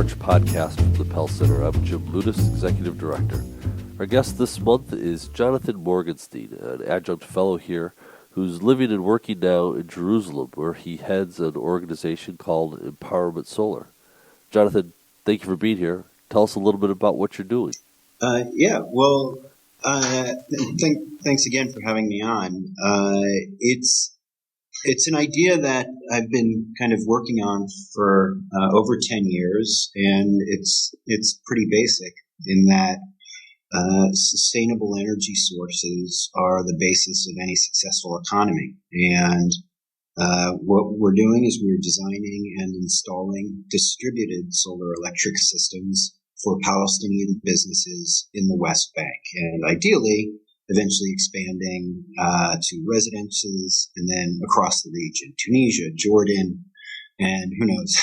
March podcast from the Pell Center. I'm Jim Ludis, Executive Director. Our guest this month is Jonathan Morgenstein, an adjunct fellow here who's living and working now in Jerusalem, where he heads an organization called Empowerment Solar. Jonathan, thank you for being here. Tell us a little bit about what you're doing. Thanks again for having me on. It's an idea that I've been kind of working on for over 10 years, and it's pretty basic in that sustainable energy sources are the basis of any successful economy. And what we're doing is we're designing and installing distributed solar electric systems for Palestinian businesses in the West Bank, and ideally eventually expanding to residences and then across the region, Tunisia, Jordan, and who knows,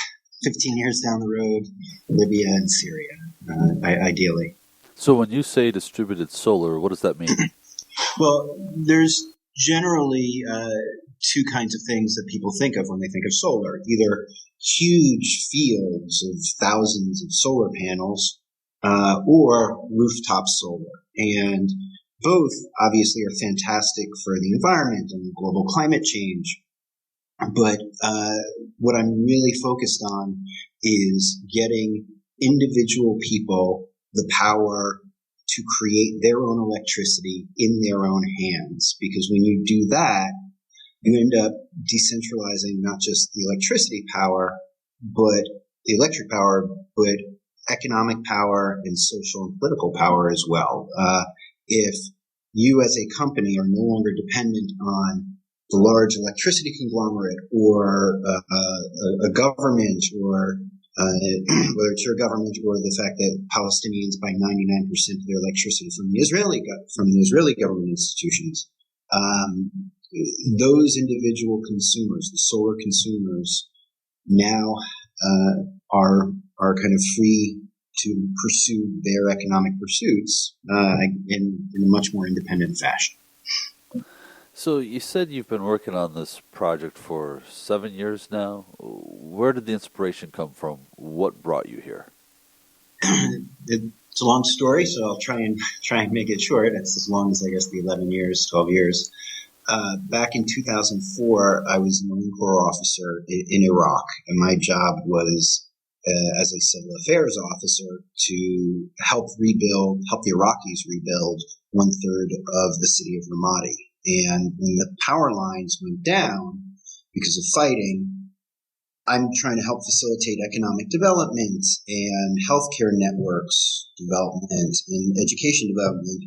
15 years down the road, Libya and Syria, ideally. So when you say distributed solar, what does that mean? Well, there's generally two kinds of things that people think of when they think of solar. Either huge fields of thousands of solar panels or rooftop solar. And both obviously are fantastic for the environment and global climate change. But what I'm really focused on is getting individual people the power to create their own electricity in their own hands. Because when you do that, you end up decentralizing not just the electricity power, but the electric power, but economic power and social and political power as well. If you as a company are no longer dependent on the large electricity conglomerate or a government or whether it's your government or the fact that Palestinians buy 99% of their electricity from the Israeli government institutions, those individual consumers, the solar consumers, now are kind of free to pursue their economic pursuits in a much more independent fashion. So you said you've been working on this project for 7 years now. Where did the inspiration come from? What brought you here? It's a long story, so I'll try and make it short. It's as long as, I guess, the 11 years, 12 years. Back in 2004, I was a Marine Corps officer in Iraq, and my job was as a civil affairs officer to help the Iraqis rebuild 1/3 of the city of Ramadi. And when the power lines went down because of fighting, I'm trying to help facilitate economic development and healthcare networks development and education development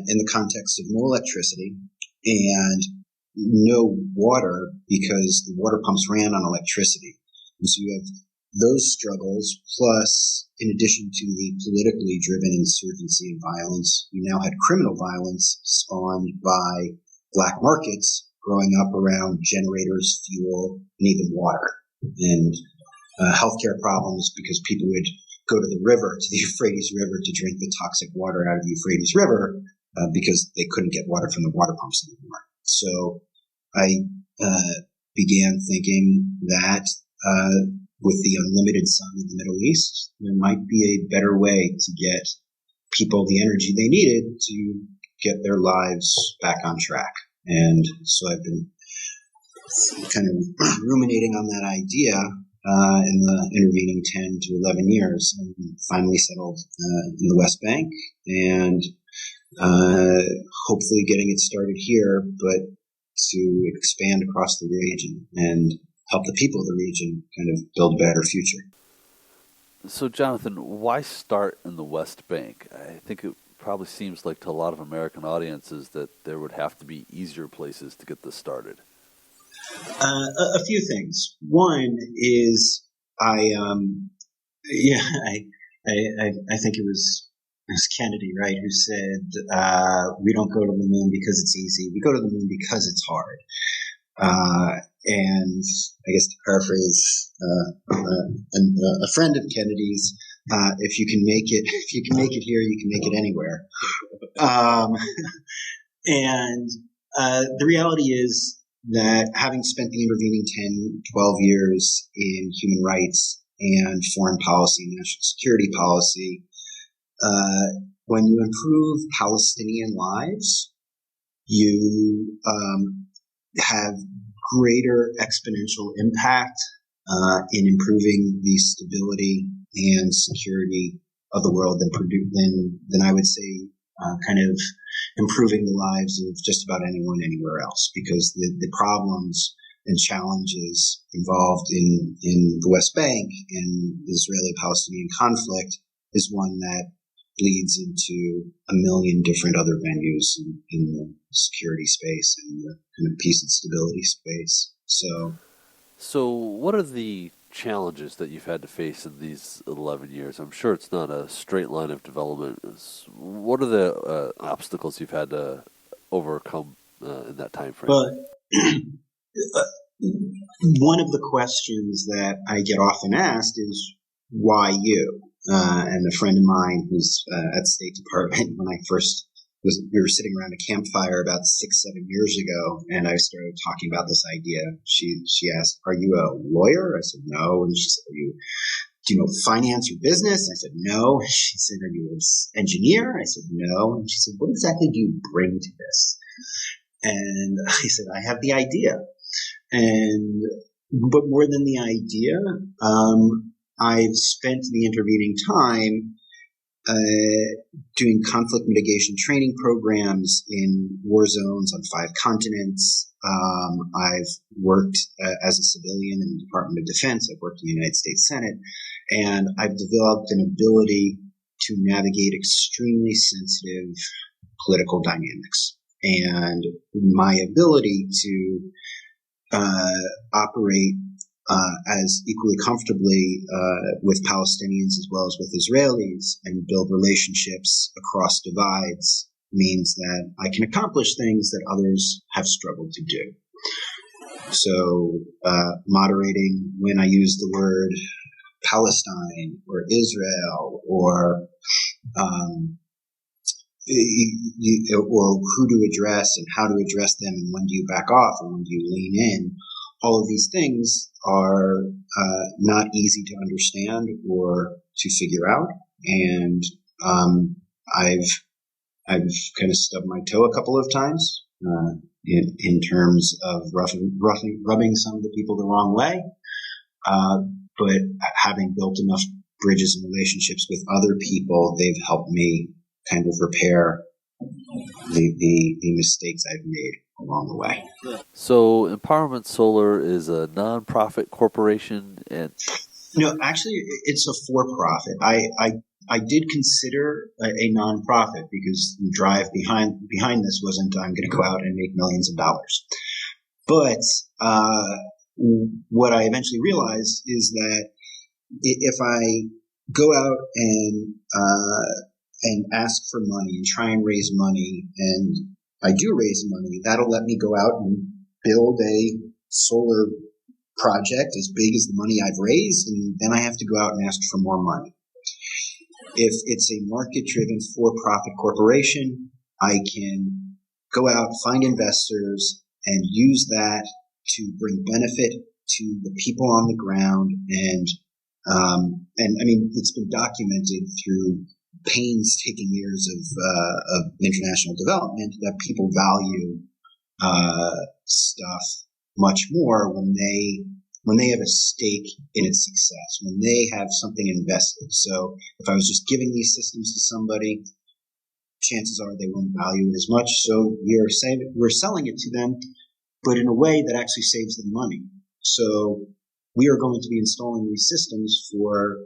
in the context of no electricity and no water because the water pumps ran on electricity. And so you have those struggles, plus in addition to the politically driven insurgency and violence, you now had criminal violence spawned by black markets growing up around generators, fuel, and even water. And healthcare problems because people would go to the river, to the Euphrates River, to drink the toxic water out of the Euphrates River because they couldn't get water from the water pumps anymore. So I began thinking that with the unlimited sun in the Middle East, there might be a better way to get people the energy they needed to get their lives back on track. And so I've been kind of ruminating on that idea in the intervening 10 to 11 years, and finally settled in the West Bank, and hopefully getting it started here, but to expand across the region and help the people of the region kind of build a better future. So, Jonathan, why start in the West Bank? I think it probably seems like to a lot of American audiences that there would have to be easier places to get this started. A few things. One is I think it was Kennedy, right, who said, we don't go to the moon because it's easy. We go to the moon because it's hard. And I guess to paraphrase a friend of Kennedy's, if you can make it here, you can make it anywhere. And the reality is that having spent the intervening 10, 12 years in human rights and foreign policy, national security policy. When you improve Palestinian lives, you have greater exponential impact in improving the stability and security of the world than I would say kind of improving the lives of just about anyone anywhere else, because the problems and challenges involved in the West Bank and the Israeli-Palestinian conflict is one that bleeds into a million different other venues in the security space and the kind of peace and stability space. So, what are the challenges that you've had to face in these 11 years? I'm sure it's not a straight line of development. What are the obstacles you've had to overcome in that time frame? But one of the questions that I get often asked is, why you? And a friend of mine who's at the State Department, when I first we were sitting around a campfire about 6-7 years ago, and I started talking about this idea. She asked, "Are you a lawyer?" I said, "No." And she said, "Do you know finance or business?" I said, "No." She said, "Are you an engineer?" I said, "No." And she said, "What exactly do you bring to this?" And I said, "I have the idea." But more than the idea, I've spent the intervening time doing conflict mitigation training programs in war zones on 5 continents. I've worked as a civilian in the Department of Defense. I've worked in the United States Senate, and I've developed an ability to navigate extremely sensitive political dynamics. And my ability to operate as equally comfortably with Palestinians as well as with Israelis and build relationships across divides means that I can accomplish things that others have struggled to do. So moderating when I use the word Palestine or Israel or who to address and how to address them and when do you back off and when do you lean in. All of these things are not easy to understand or to figure out, and I've kind of stubbed my toe a couple of times in terms of rubbing some of the people the wrong way. But having built enough bridges and relationships with other people, they've helped me kind of repair the mistakes I've made along the way. So, Empowerment Solar is a nonprofit corporation, and no, actually, it's a for-profit. I did consider a nonprofit because the drive behind this wasn't I'm going to go out and make millions of dollars. But what I eventually realized is that if I go out and ask for money and try and raise money, and I do raise money, that'll let me go out and build a solar project as big as the money I've raised, and then I have to go out and ask for more money. If it's a market-driven for-profit corporation, I can go out, find investors, and use that to bring benefit to the people on the ground. And I mean, it's been documented through painstaking years of international development that people value stuff much more when they have a stake in its success, when they have something invested. So if I was just giving these systems to somebody, chances are they won't value it as much. So we're selling it to them, but in a way that actually saves them money. So we are going to be installing these systems for,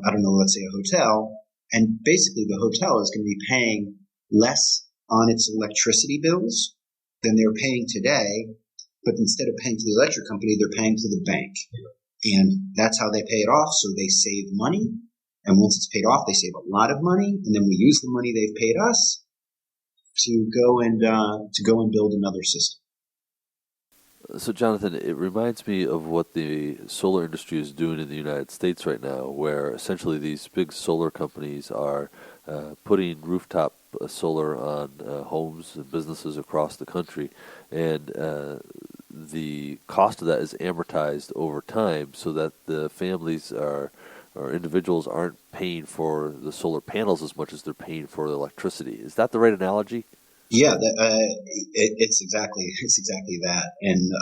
I don't know, let's say a hotel. And basically the hotel is going to be paying less on its electricity bills than they're paying today. But instead of paying to the electric company, they're paying to the bank. And that's how they pay it off. So they save money. And once it's paid off, they save a lot of money. And then we use the money they've paid us to go and build another system. So, Jonathan, it reminds me of what the solar industry is doing in the United States right now, where essentially these big solar companies are putting rooftop solar on homes and businesses across the country, and the cost of that is amortized over time so that the families are or individuals aren't paying for the solar panels as much as they're paying for the electricity. Is that the right analogy? Yeah, it's exactly that. And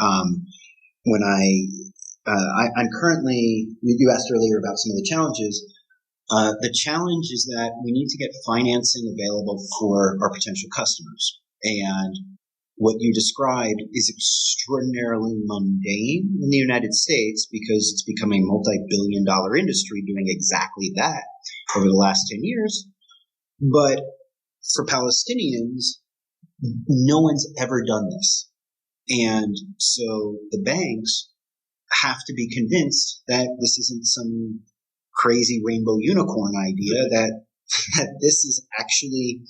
when I'm currently, you asked earlier about some of the challenges. The challenge is that we need to get financing available for our potential customers. And what you described is extraordinarily mundane in the United States because it's become a multi-billion-dollar industry doing exactly that over the last 10 years. But for Palestinians, no one's ever done this. And so the banks have to be convinced that this isn't some crazy rainbow unicorn idea, that this is actually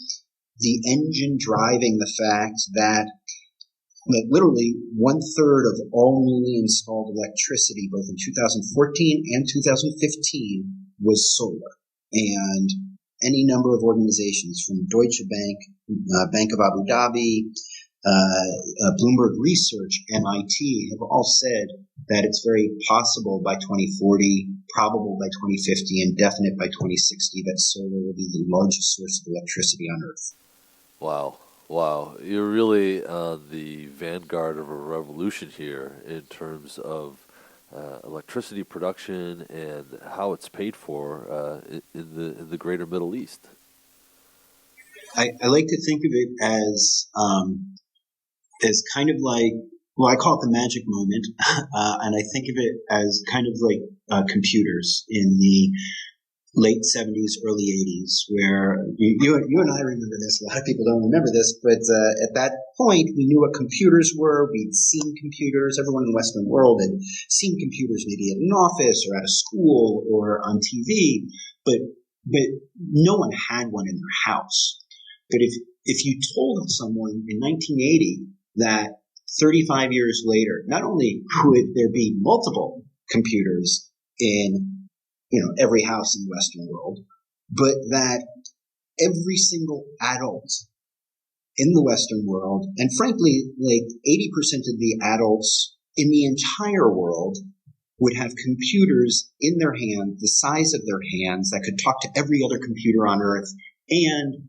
the engine driving the fact that literally 1/3 of all newly installed electricity, both in 2014 and 2015, was solar. And any number of organizations from Deutsche Bank, Bank of Abu Dhabi, Bloomberg Research, MIT, have all said that it's very possible by 2040, probable by 2050, and definite by 2060 that solar will be the largest source of electricity on Earth. Wow. Wow. You're really the vanguard of a revolution here in terms of electricity production and how it's paid for in the greater Middle East. I like to think of it as kind of like, well, I call it the magic moment, and I think of it as kind of like computers in the late 70s, early 80s, where you and I remember this. A lot of people don't remember this, but at that point, we knew what computers were. We'd seen computers. Everyone in the Western world had seen computers maybe at an office or at a school or on TV, but no one had one in their house. But if you told someone in 1980 that 35 years later, not only would there be multiple computers in every house in the Western world, but that every single adult in the Western world, and frankly, like 80% of the adults in the entire world, would have computers in their hand, the size of their hands, that could talk to every other computer on Earth, and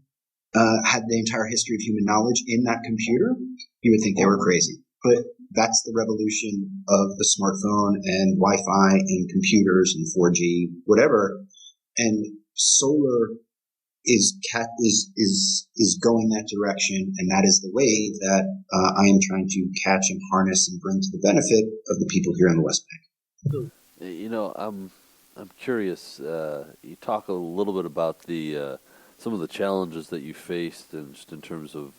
had the entire history of human knowledge in that computer, you would think they were crazy. But that's the revolution of the smartphone and Wi-Fi and computers and 4G, whatever. And solar is going that direction, and that is the way that I am trying to catch and harness and bring to the benefit of the people here in the West Bank. I'm curious. You talk a little bit about the some of the challenges that you faced, and just in terms of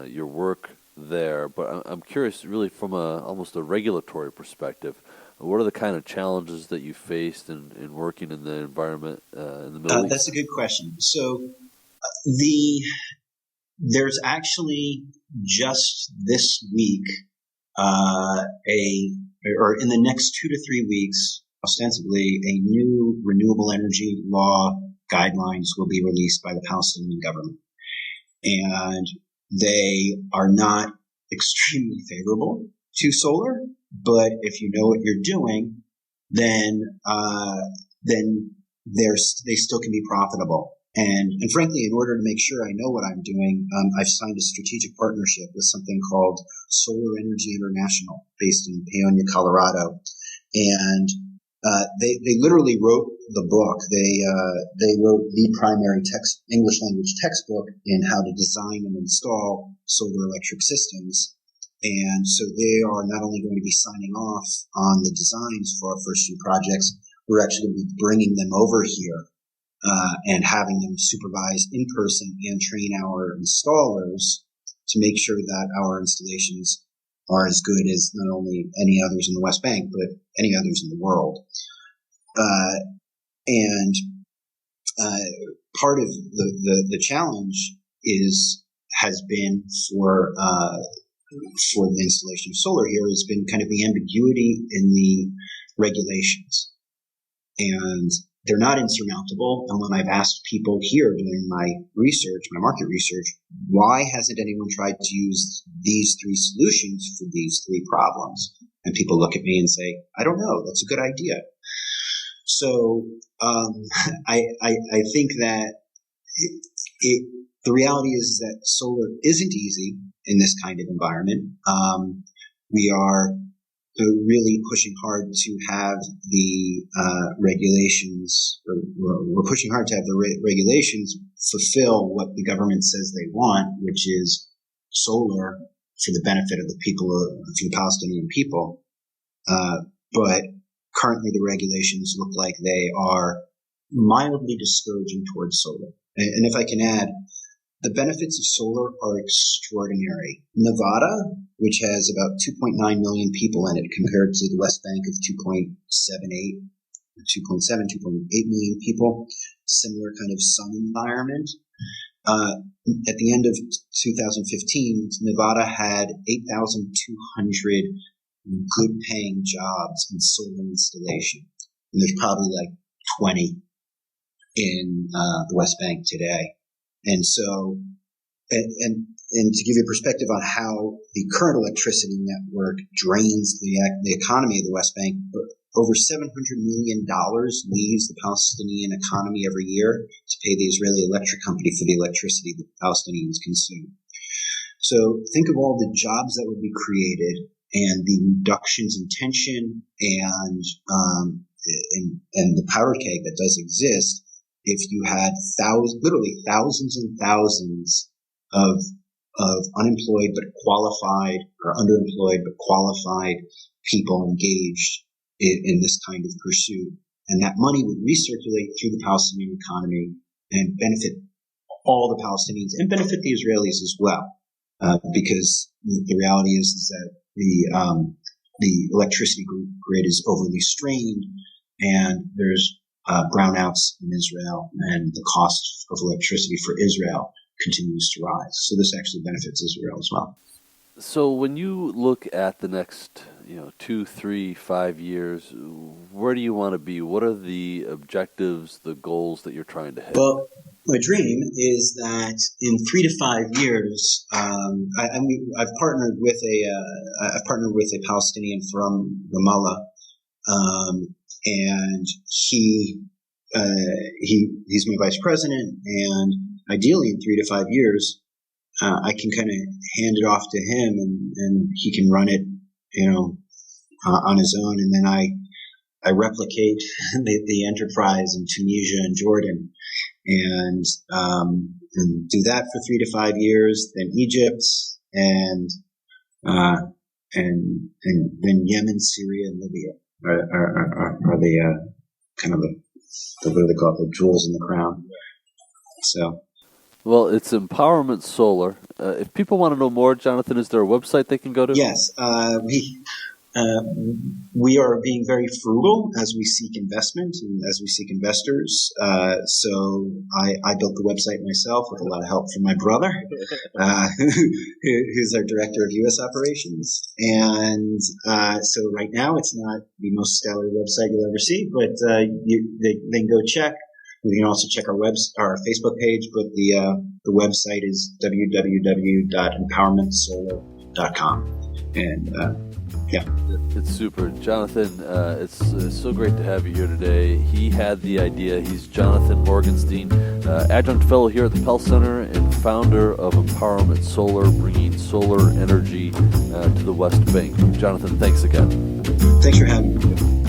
your work there. But I'm curious, really, from almost a regulatory perspective. What are the kind of challenges that you faced in working in the environment in the Middle East? That's a good question. So there's actually just this week or in the next 2 to 3 weeks, ostensibly, a new renewable energy law guidelines will be released by the Palestinian government. And they are not extremely favorable to solar, but if you know what you're doing, then they still can be profitable. And frankly, in order to make sure I know what I'm doing, I've signed a strategic partnership with something called Solar Energy International, based in Paonia, Colorado. And they literally wrote the book. They wrote the primary English language textbook in how to design and install solar electric systems. And so they are not only going to be signing off on the designs for our first two projects, we're actually going to be bringing them over here and having them supervise in person and train our installers to make sure that our installations are as good as not only any others in the West Bank, but any others in the world. And part of the challenge has been for the installation of solar here has been kind of the ambiguity in the regulations. And they're not insurmountable. And when I've asked people here doing my market research, why hasn't anyone tried to use these three solutions for these three problems? And people look at me and say, I don't know, that's a good idea. So I think that the reality is that solar isn't easy in this kind of environment. We are really pushing hard to have the regulations, or we're pushing hard to have the regulations fulfill what the government says they want, which is solar for the benefit of the people, of the Palestinian people. But currently the regulations look like they are mildly discouraging towards solar. And if I can add, the benefits of solar are extraordinary. Nevada, which has about 2.9 million people in it compared to the West Bank of 2.8 million people, similar kind of sun environment. At the end of 2015, Nevada had 8,200 good-paying jobs in solar installation. And there's probably like 20 in the West Bank today. And so, and to give you a perspective on how the current electricity network drains the economy of the West Bank, over $700 million leaves the Palestinian economy every year to pay the Israeli electric company for the electricity the Palestinians consume. So think of all the jobs that would be created and the reductions in tension and the power cake that does exist if you had literally thousands and thousands of unemployed but qualified, or underemployed but qualified people engaged in this kind of pursuit. And that money would recirculate through the Palestinian economy and benefit all the Palestinians and benefit the Israelis as well. Because the reality is that the electricity grid is overly strained, and there's brownouts in Israel, and the cost of electricity for Israel continues to rise. So this actually benefits Israel as well. So when you look at the next, 2, 3, 5 years, where do you want to be? What are the objectives, the goals that you're trying to hit? Well, my dream is that in 3 to 5 years, I've partnered with a Palestinian from Ramallah, and he's my vice president, and ideally in 3 to 5 years, I can kind of hand it off to him, and he can run it, on his own, and then I replicate the enterprise in Tunisia and Jordan, and do that for 3 to 5 years, then Egypt, and then Yemen, Syria, and Libya are the kind of the what do they call it, the jewels in the crown. So. Well, it's Empowerment Solar. If people want to know more, Jonathan, is there a website they can go to? Yes. We are being very frugal as we seek investment and as we seek investors. So I built the website myself with a lot of help from my brother, who's our director of U.S. operations. And so right now it's not the most stellar website you'll ever see, but they can go check. You can also check our Facebook page, but the website is www.empowermentsolar.com. And yeah. It's super. Jonathan, it's so great to have you here today. He had the idea. He's Jonathan Morgenstein, adjunct fellow here at the Pell Center and founder of Empowerment Solar, bringing solar energy to the West Bank. Jonathan, thanks again. Thanks for having me.